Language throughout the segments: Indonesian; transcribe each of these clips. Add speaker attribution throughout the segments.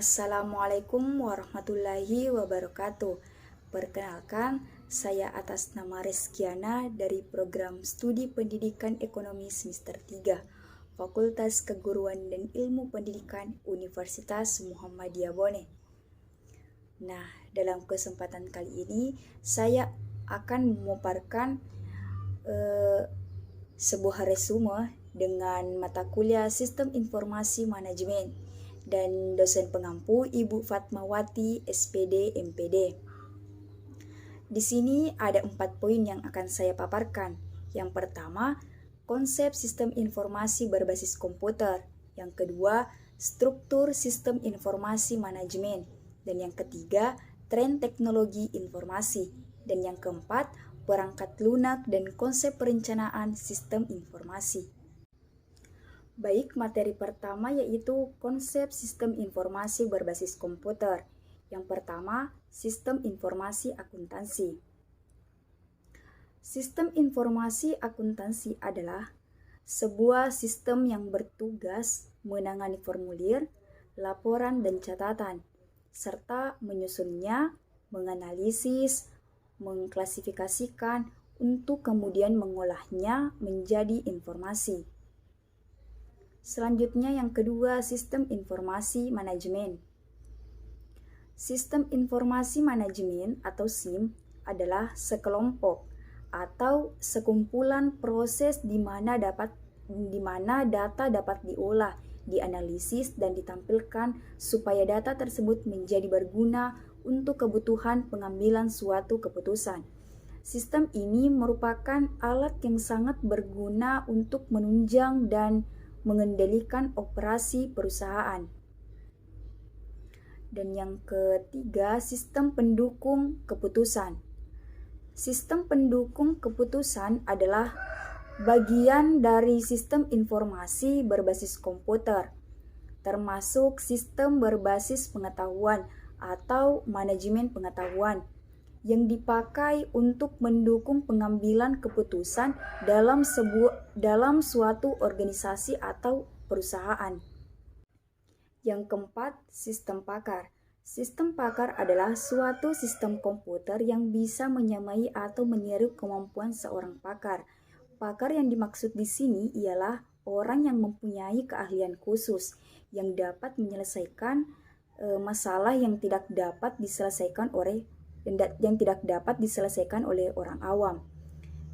Speaker 1: Assalamualaikum warahmatullahi wabarakatuh. Perkenalkan, saya atas nama Reskiana dari program Studi Pendidikan Ekonomi Semester 3, Fakultas Keguruan dan Ilmu Pendidikan Universitas Muhammadiyah Bone. Nah, dalam kesempatan kali ini, saya akan memaparkan sebuah resume dengan mata kuliah Sistem Informasi Manajemen dan dosen pengampu Ibu Fatmawati SPD MPD. Di sini ada 4 poin yang akan saya paparkan. Yang pertama, konsep sistem informasi berbasis komputer. Yang kedua, struktur sistem informasi manajemen. Dan yang ketiga, tren teknologi informasi. Dan yang keempat, perangkat lunak dan konsep perencanaan sistem informasi. Baik, materi pertama yaitu konsep sistem informasi berbasis komputer. Yang pertama, sistem informasi akuntansi. Sistem informasi akuntansi adalah sebuah sistem yang bertugas menangani formulir, laporan, dan catatan, serta menyusunnya, menganalisis, mengklasifikasikan, untuk kemudian mengolahnya menjadi informasi. Selanjutnya yang kedua, sistem informasi manajemen. Sistem informasi manajemen atau SIM adalah sekelompok atau sekumpulan proses di mana data dapat diolah, dianalisis, dan ditampilkan supaya data tersebut menjadi berguna untuk kebutuhan pengambilan suatu keputusan. Sistem ini merupakan alat yang sangat berguna untuk menunjang dan mengendalikan operasi perusahaan. Dan yang ketiga, sistem pendukung keputusan. Sistem pendukung keputusan adalah bagian dari sistem informasi berbasis komputer, termasuk sistem berbasis pengetahuan atau manajemen pengetahuan, yang dipakai untuk mendukung pengambilan keputusan dalam suatu organisasi atau perusahaan. Yang keempat, sistem pakar. Sistem pakar adalah suatu sistem komputer yang bisa menyamai atau meniru kemampuan seorang pakar. Pakar yang dimaksud di sini ialah orang yang mempunyai keahlian khusus yang dapat menyelesaikan masalah yang tidak dapat diselesaikan oleh orang awam.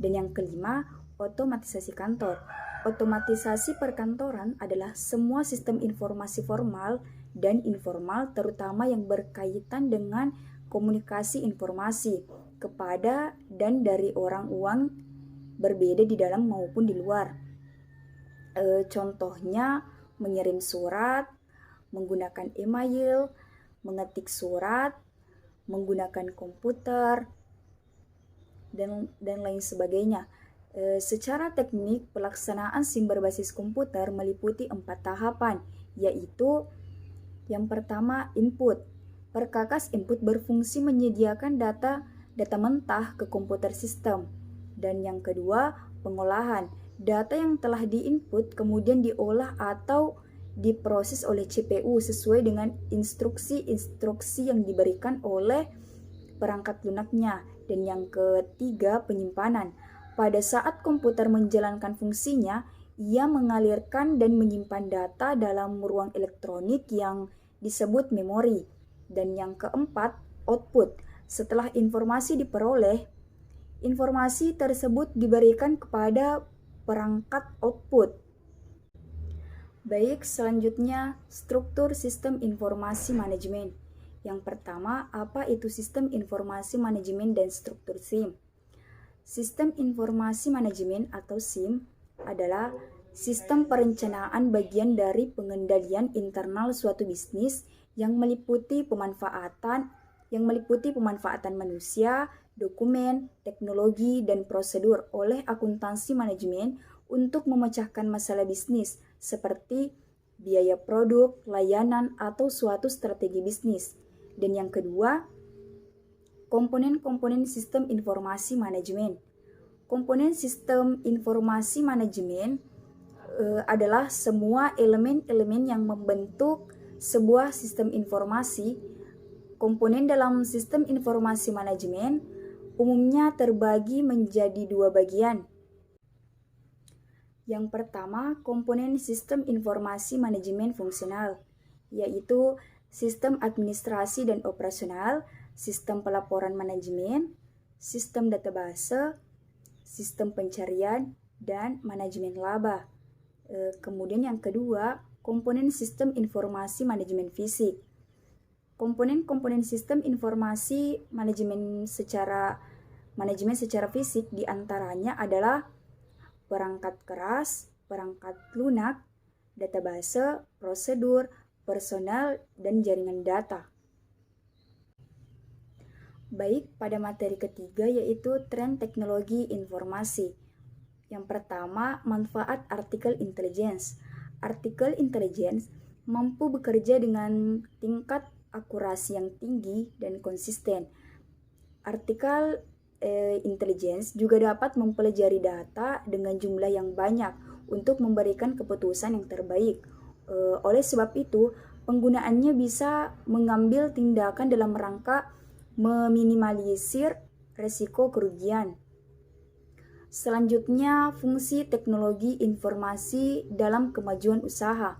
Speaker 1: Dan yang kelima, otomatisasi kantor. Otomatisasi perkantoran adalah semua sistem informasi formal dan informal, terutama yang berkaitan dengan komunikasi informasi kepada dan dari orang uang berbeda di dalam maupun di luar. Contohnya mengirim surat, menggunakan email, mengetik surat, menggunakan komputer, dan lain sebagainya. Secara teknik, pelaksanaan SIM berbasis komputer meliputi 4 tahapan, yaitu yang pertama, input. Perkakas input berfungsi menyediakan data mentah ke komputer sistem. Dan yang kedua, pengolahan. Data yang telah diinput kemudian diolah atau diproses oleh CPU sesuai dengan instruksi-instruksi yang diberikan oleh perangkat lunaknya. Dan yang ketiga, penyimpanan. Pada saat komputer menjalankan fungsinya, ia mengalirkan dan menyimpan data dalam ruang elektronik yang disebut memori. Dan yang keempat, output. Setelah informasi diperoleh, informasi tersebut diberikan kepada perangkat output. Baik, selanjutnya struktur sistem informasi manajemen. Yang pertama, apa itu sistem informasi manajemen dan struktur SIM? Sistem informasi manajemen atau SIM adalah sistem perencanaan bagian dari pengendalian internal suatu bisnis yang meliputi pemanfaatan manusia, dokumen, teknologi, dan prosedur oleh akuntansi manajemen untuk memecahkan masalah bisnis seperti biaya produk, layanan, atau suatu strategi bisnis. Dan yang kedua, komponen-komponen sistem informasi manajemen. Komponen sistem informasi manajemen adalah semua elemen-elemen yang membentuk sebuah sistem informasi. Komponen dalam sistem informasi manajemen umumnya terbagi menjadi dua bagian. Yang pertama, komponen sistem informasi manajemen fungsional, yaitu sistem administrasi dan operasional, sistem pelaporan manajemen, sistem database, sistem pencarian, dan manajemen laba. Kemudian yang kedua, komponen sistem informasi manajemen fisik. Komponen-komponen sistem informasi manajemen secara fisik diantaranya adalah perangkat keras, perangkat lunak, database, prosedur, personel, dan jaringan data. Baik, pada materi ketiga yaitu tren teknologi informasi. Yang pertama, manfaat artikel intelligence. Artikel intelligence mampu bekerja dengan tingkat akurasi yang tinggi dan konsisten. Artikel intelligence juga dapat mempelajari data dengan jumlah yang banyak untuk memberikan keputusan yang terbaik. Oleh sebab itu, penggunaannya bisa mengambil tindakan dalam rangka meminimalisir resiko kerugian. Selanjutnya, fungsi teknologi informasi dalam kemajuan usaha.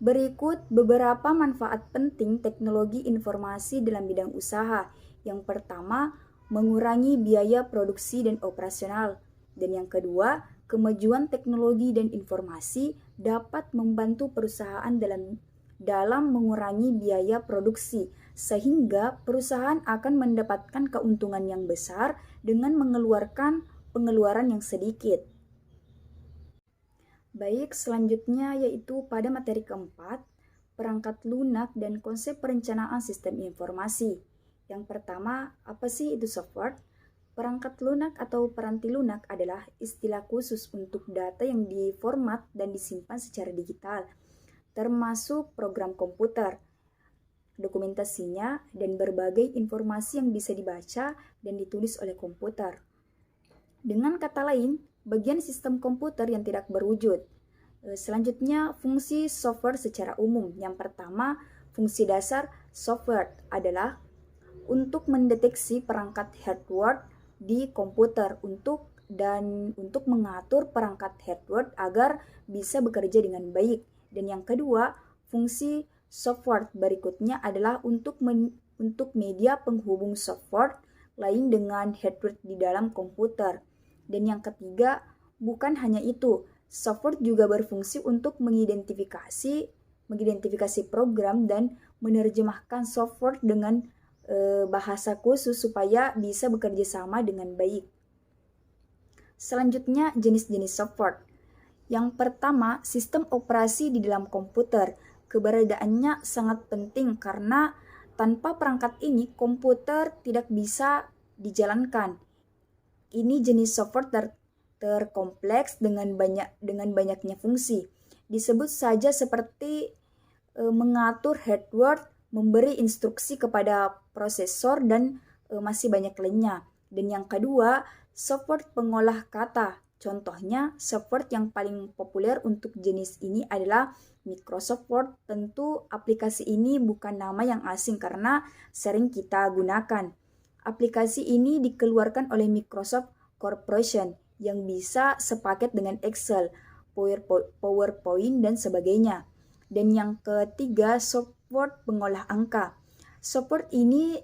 Speaker 1: Berikut beberapa manfaat penting teknologi informasi dalam bidang usaha. Yang pertama, mengurangi biaya produksi dan operasional. Dan yang kedua, kemajuan teknologi dan informasi dapat membantu perusahaan dalam mengurangi biaya produksi, sehingga perusahaan akan mendapatkan keuntungan yang besar dengan mengeluarkan pengeluaran yang sedikit. Baik, selanjutnya yaitu pada materi keempat, perangkat lunak dan konsep perencanaan sistem informasi. Yang pertama, apa sih itu software? Perangkat lunak atau peranti lunak adalah istilah khusus untuk data yang diformat dan disimpan secara digital, termasuk program komputer, dokumentasinya, dan berbagai informasi yang bisa dibaca dan ditulis oleh komputer. Dengan kata lain, bagian sistem komputer yang tidak berwujud. Selanjutnya, fungsi software secara umum. Yang pertama, fungsi dasar software adalah untuk mendeteksi perangkat hardware di komputer untuk mengatur perangkat hardware agar bisa bekerja dengan baik. Dan yang kedua, fungsi software berikutnya adalah untuk media penghubung software lain dengan hardware di dalam komputer. Dan yang ketiga, bukan hanya itu, software juga berfungsi untuk mengidentifikasi program dan menerjemahkan software dengan bahasa khusus supaya bisa bekerja sama dengan baik. Selanjutnya, jenis-jenis software. Yang pertama, sistem operasi di dalam komputer. Keberadaannya sangat penting karena tanpa perangkat ini komputer tidak bisa dijalankan. Ini jenis software terkompleks dengan banyaknya fungsi. Disebut saja seperti mengatur hardware, memberi instruksi kepada prosesor, dan masih banyak lainnya. Dan yang kedua, software pengolah kata. Contohnya, software yang paling populer untuk jenis ini adalah Microsoft Word. Tentu aplikasi ini bukan nama yang asing karena sering kita gunakan. Aplikasi ini dikeluarkan oleh Microsoft Corporation yang bisa sepaket dengan Excel, PowerPoint, dan sebagainya. Dan yang ketiga, software pengolah angka. Software ini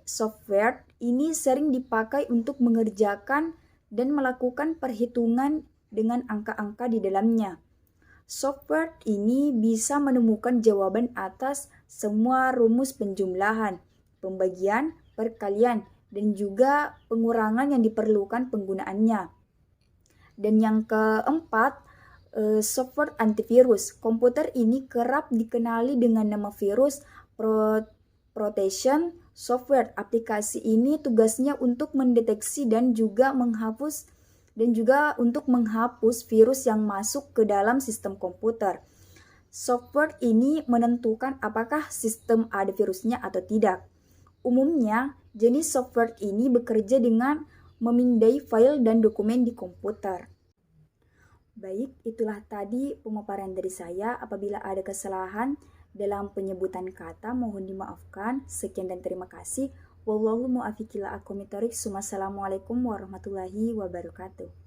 Speaker 1: sering dipakai untuk mengerjakan dan melakukan perhitungan dengan angka-angka di dalamnya. Software ini bisa menemukan jawaban atas semua rumus penjumlahan, pembagian, perkalian, dan juga pengurangan yang diperlukan penggunaannya. Dan yang keempat, software antivirus. Komputer ini kerap dikenali dengan nama virus protection software. Aplikasi ini tugasnya untuk mendeteksi dan juga menghapus virus yang masuk ke dalam sistem komputer. Software ini menentukan apakah sistem ada virusnya atau tidak. Umumnya, jenis software ini bekerja dengan memindai file dan dokumen di komputer. Baik, itulah tadi pemaparan dari saya. Apabila ada kesalahan dalam penyebutan kata mohon dimaafkan. Sekian dan terima kasih. Wallahu muwaffiq ila aqwamit thoriq. Wassalamualaikum warahmatullahi wabarakatuh.